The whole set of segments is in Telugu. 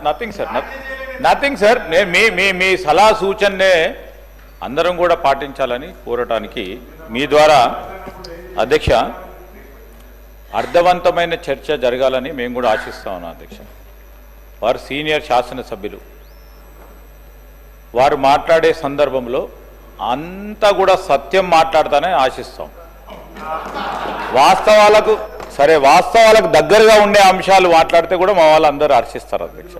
Nothing sir. మీ సలహా సూచననే అందరం కూడా పాటించాలని కోరటానికి మీ ద్వారా అధ్యక్ష అర్థవంతమైన చర్చ జరగాలని మేము కూడా ఆశిస్తా ఉన్నాం అధ్యక్ష. వారు సీనియర్ శాసనసభ్యులు, వారు మాట్లాడే సందర్భంలో అంతా కూడా సత్యం మాట్లాడతానని ఆశిస్తాం. వాస్తవాలకు దగ్గరగా ఉండే అంశాలు మాట్లాడితే కూడా మా వాళ్ళు అందరూ హర్షిస్తారు అధ్యక్ష.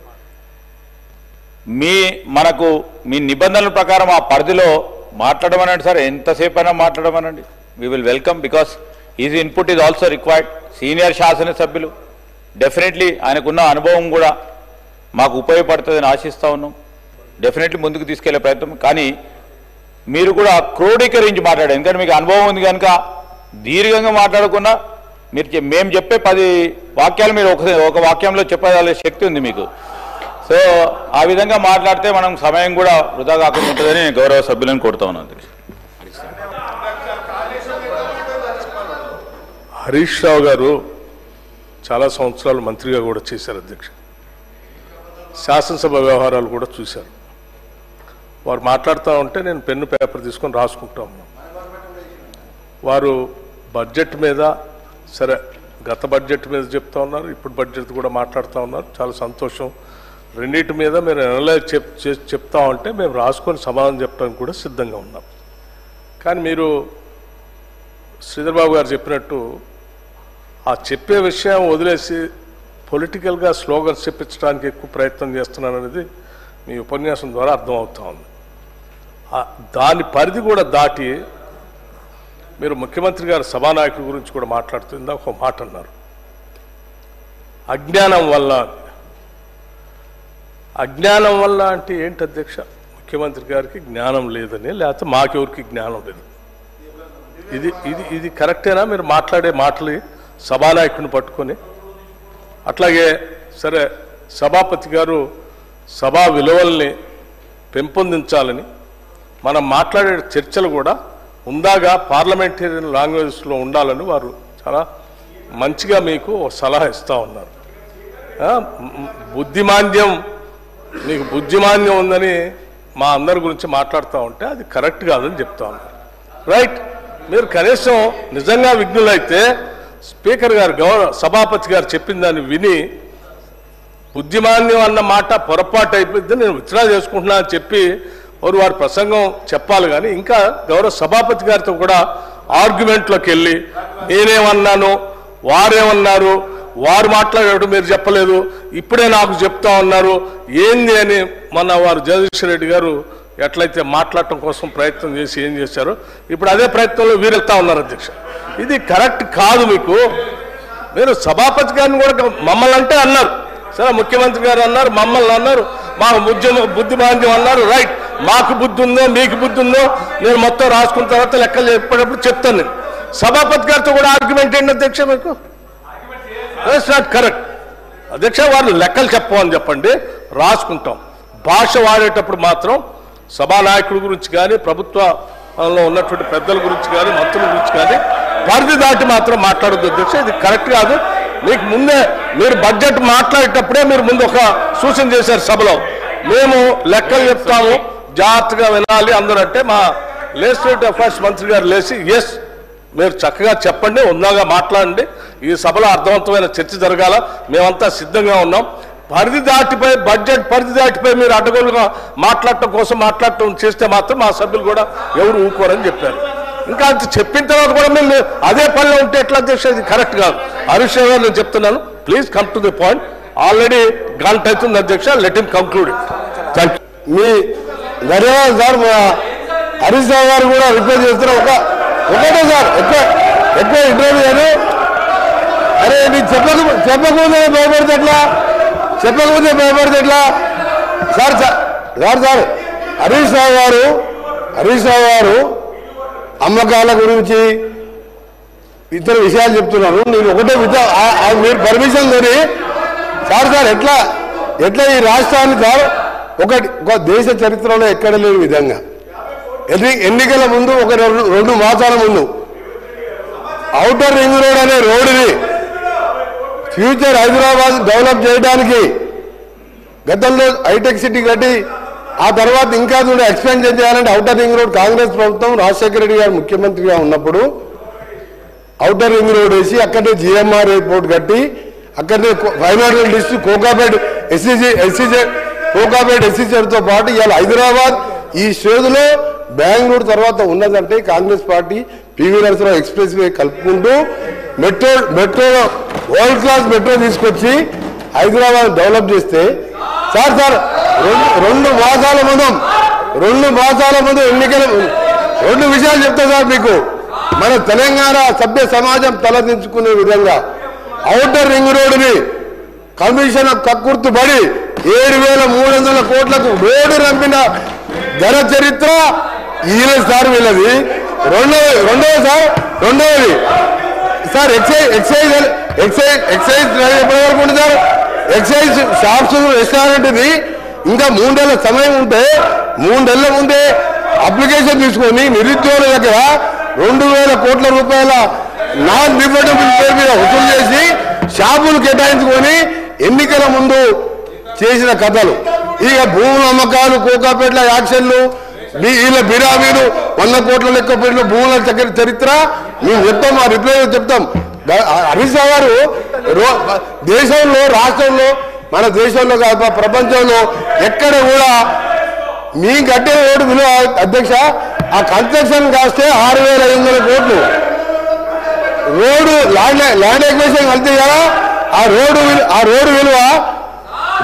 మీ నిబంధనల ప్రకారం ఆ పరిధిలో మాట్లాడమనండి సార్, ఎంతసేపు అయినా మాట్లాడమనండి. We will welcome, because is input is also required. Senior శాసనసభ్యులు, డెఫినెట్లీ ఆయనకున్న అనుభవం కూడా మాకు ఉపయోగపడుతుందని ఆశిస్తూ ఉన్నాం. డెఫినెట్లీ ముందుకు తీసుకెళ్లే ప్రయత్నం. కానీ మీరు కూడా క్రోడీకరించి మాట్లాడారు, ఎందుకంటే మీకు అనుభవం ఉంది కనుక దీర్ఘంగా మాట్లాడకుండా మేము చెప్పే 10 వాక్యాలు మీరు ఒక వాక్యంలో చెప్పగలిగే శక్తి ఉంది మీకు. సో ఆ విధంగా మాట్లాడితే మనం సమయం కూడా వృధా కాకుండా ఉంటుందని గౌరవ సభ్యులను కోరుతా ఉన్నాను అధ్యక్ష. హరీష్ రావు గారు చాలా సంవత్సరాలు మంత్రిగా కూడా చేశారు అధ్యక్ష. శాసనసభ వ్యవహారాలు కూడా చూశారు. వారు మాట్లాడుతూ ఉంటే నేను పెన్ను పేపర్ తీసుకొని రాసుకుంటా ఉన్నాను. వారు బడ్జెట్ మీద, సరే గత బడ్జెట్ మీద చెప్తా ఉన్నారు, ఇప్పుడు బడ్జెట్ కూడా మాట్లాడుతూ ఉన్నారు. చాలా సంతోషం. రెండింటి మీద మీరు అనలైజ్ చెప్తా ఉంటే మేము రాసుకొని సమాధానం చెప్పడానికి కూడా సిద్ధంగా ఉన్నాం. కానీ మీరు శ్రీధర్ బాబు గారు చెప్పినట్టు ఆ చెప్పే విషయం వదిలేసి పొలిటికల్గా స్లోగన్స్ చెప్పించడానికి ఎక్కువ ప్రయత్నం చేస్తున్నారనేది మీ ఉపన్యాసం ద్వారా అర్థమవుతా ఉంది. దాని పరిధి కూడా దాటి మీరు ముఖ్యమంత్రి గారు సభానాయకుడి గురించి కూడా మాట్లాడుతుందా ఒక మాట అన్నారు, అజ్ఞానం వల్ల అంటే ఏంటి అధ్యక్ష? ముఖ్యమంత్రి గారికి జ్ఞానం లేదని, లేకపోతే మాకెవరికి జ్ఞానం లేదు, ఇది కరెక్టేనా? మీరు మాట్లాడే మాటలు సభానాయకుడిని పట్టుకొని. అట్లాగే సరే సభాపతి గారు సభా విలువల్ని పెంపొందించాలని, మనం మాట్లాడే చర్చలు కూడా ఉందాగా పార్లమెంటేరియన్ లాంగ్వేజ్లో ఉండాలని వారు చాలా మంచిగా మీకు సలహా ఇస్తూ ఉన్నారు. మీకు బుద్ధిమాంద్యం ఉందని మా అందరి గురించి మాట్లాడుతూ ఉంటే అది కరెక్ట్ కాదని చెప్తా ఉన్నారు. రైట్, మీరు కనీసం నిజంగా విఘ్నులైతే స్పీకర్ గారు సభాపతి గారు చెప్పిన దాన్ని విని బుద్ధిమాంద్యం అన్న మాట పొరపాటు అయిపోయింది, నేను విత్డ్రా చేసుకుంటున్నా అని చెప్పి వారి ప్రసంగం చెప్పాలి. కానీ ఇంకా గౌరవ సభాపతి గారితో కూడా ఆర్గ్యుమెంట్లోకి వెళ్ళి నేనేమన్నాను, వారేమన్నారు, వారు మాట్లాడేటప్పుడు మీరు చెప్పలేదు, ఇప్పుడే నాకు చెప్తా ఉన్నారు ఏంది అని మొన్న వారు జగదీశ్వర్ రెడ్డి గారు ఎట్లయితే మాట్లాడటం కోసం ప్రయత్నం చేసి ఏం చేశారో ఇప్పుడు అదే ప్రయత్నంలో వీరెళ్తా ఉన్నారు అధ్యక్ష. ఇది కరెక్ట్ కాదు. మీరు సభాపతి గారిని కూడా మమ్మల్ని అంటే అన్నారు, సరే ముఖ్యమంత్రి గారు అన్నారు, మమ్మల్ని అన్నారు, మాకు బుద్ధిమాంద్యం అన్నారు. రైట్, మాకు బుద్ధి ఉందో మీకు బుద్ధి ఉందో నేను మొత్తం రాసుకున్న తర్వాత లెక్కలు చెప్పేటప్పుడు చెప్తాను. నేను సభాపతి గారితో కూడా ఆర్గ్యుమెంట్ ఏంటి అధ్యక్ష? మీకు దట్స్ నాట్ కరెక్ట్ అధ్యక్ష. వాళ్ళు లెక్కలు చెప్పమని చెప్పండి, రాసుకుంటాం. భాష వాడేటప్పుడు మాత్రం సభానాయకుడి గురించి కానీ ప్రభుత్వంలో ఉన్నటువంటి పెద్దల గురించి కానీ మంత్రుల గురించి కానీ పరిధి దాటి మాత్రం మాట్లాడొద్దు అధ్యక్ష. ఇది కరెక్ట్ కాదు. మీకు ముందే మీరు బడ్జెట్ మాట్లాడేటప్పుడే మీరు ముందు ఒక సూచన చేశారు సభలో, మేము లెక్కలు చెప్తాము జాగ్రత్తగా వినాలి అందరూ అంటే మా లెజిస్లేటివ్ అఫైర్స్ మంత్రి గారు లేచి ఎస్ మీరు చక్కగా చెప్పండి, ఉన్నాగా మాట్లాడండి, ఈ సభలో అర్థవంతమైన చర్చ జరగాల, మేమంతా సిద్ధంగా ఉన్నాం. పరిధి దాటిపోయి బడ్జెట్ పరిధి దాటిపోయి మీరు అడ్డగోలుగా మాట్లాడటం చేస్తే మాత్రం మా సభ్యులు కూడా ఎవరు ఊరుకోరని చెప్పారు. ఇంకా అంత చెప్పిన తర్వాత కూడా మేము అదే పనిలో ఉంటే ఎట్లా అధ్యక్ష? ఇది కరెక్ట్ కాదు. హరీష్ రావు గారు నేను చెప్తున్నాను, please come to the point. Already గంట అవుతుంది అధ్యక్ష, let him conclude. Thank you. మీ ధన్యవాదాలు సార్. హరీష్ రావు గారు కూడా రిక్వెస్ట్ చేస్తున్నారు, ఒకటే సార్ ఎక్కువ ఇంటర్వ్యూ కానీ అరే నీకు చెప్పకపోతే భయపడితే ఎట్లా సార్ హరీష్ రావు గారు అమ్మకాల గురించి ఇతర విషయాలు చెప్తున్నారు. నేను ఒకటే మీరు పర్మిషన్ కొని సార్ ఎట్లా ఈ రాష్ట్రాన్ని సార్ ఒక దేశ చరిత్రలో ఎక్కడ లేని విధంగా ఎన్నికల ముందు ఒక 2 మాసాల ముందు ఔటర్ రింగ్ రోడ్ అనే రోడ్డుని ఫ్యూచర్ హైదరాబాద్ డెవలప్ చేయడానికి గతంలో హైటెక్ సిటీ కట్టి ఆ తర్వాత ఇంకా కూడా ఎక్స్పాన్షన్ చేయాలంటే ఔటర్ రింగ్ రోడ్ కాంగ్రెస్ ప్రభుత్వం రాజశేఖర రెడ్డి గారు ముఖ్యమంత్రిగా ఉన్నప్పుడు ఔటర్ రింగ్ రోడ్ వేసి అక్కడే జిఎంఆర్ ఎయిర్పోర్ట్ కట్టి అక్కడనే ఫైనాన్షియల్ డిస్ట్రిక్ట్ కోకాపేట్ ఎస్సీజెడ్తో పాటు ఇవాళ హైదరాబాద్ ఈ స్టేజ్లో బెంగళూరు తర్వాత ఉన్నదంటే Congress party P V Narasimha Rao expressway కలుపుకుంటూ మెట్రో వరల్డ్ క్లాస్ మెట్రో తీసుకొచ్చి హైదరాబాద్ డెవలప్ చేస్తే సార్ రెండు మాసాల ముందు ఎన్నికల 2 విషయాలు చెప్తా సార్ మీకు. మన తెలంగాణ సభ్య సమాజం తలదించుకునే విధంగా ఔటర్ రింగ్ రోడ్డుని కమిషన్ కక్కుర్తుపడి 7,300 కోట్లకు రోడ్డు రంపిన ఘన చరిత్ర ఈయన సార్ వీళ్ళది. రెండవది సార్ ఎక్సైజ్ ఎప్పటివరకు ఉంది సార్? ఎక్సైజ్ షాప్స్ రెస్టారెంట్ ఇది ఇంకా 3 నెలల సమయం ఉంటే 3 నెలల ముందే అప్లికేషన్ తీసుకొని నిరుద్యోగుల దగ్గర 2,000 కోట్ల రూపాయల నాన్ రిఫండబుల్ పేరు మీద వసూలు చేసి షాపులు కేటాయించుకొని ఎన్నికల ముందు చేసిన కథలు. ఇక భూముల అమ్మకాలు కోకాపేట్ల యాక్షన్లు వీళ్ళ బిరామీలు 100 కోట్ల లెక్క పేర్లు భూముల చరిత్ర మేము చెప్తాం. ఆ రిప్లై చెప్తాం. హరీష్ రావు గారు దేశంలో రాష్ట్రంలో మన దేశంలో కాదు ప్రపంచంలో ఎక్కడ కూడా మీ కట్టే ఓటు విలువ అధ్యక్ష ఆ కన్స్ట్రక్షన్ కాస్తే 6,500 కోట్లు రోడ్డు ల్యాండ్ ఎక్విజిషన్ కలితే కదా ఆ రోడ్డు విలువ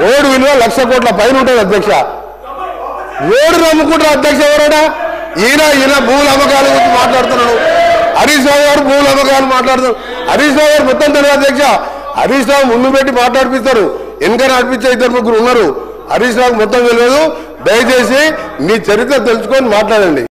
1,00,000 కోట్ల పైన ఉంటుంది అధ్యక్ష. రోడ్డు నమ్ముకుంటారు అధ్యక్ష ఎవరైనా? ఈయన భూముల అమ్మకాల గురించి మాట్లాడుతున్నాడు. హరీష్ రావు గారు భూముల అమ్మకాలు మాట్లాడుతున్నారు. హరీష్ రావు గారు మొత్తం తెలియదు అధ్యక్ష. హరీష్ రావు ముందు పెట్టి మాట్లాడిపిస్తారు, వెనక నడిపించే 2-3 ఉన్నారు. హరీష్ రావు మొత్తం తెలియదు. దయచేసి మీ చరిత్ర తెలుసుకొని మాట్లాడండి.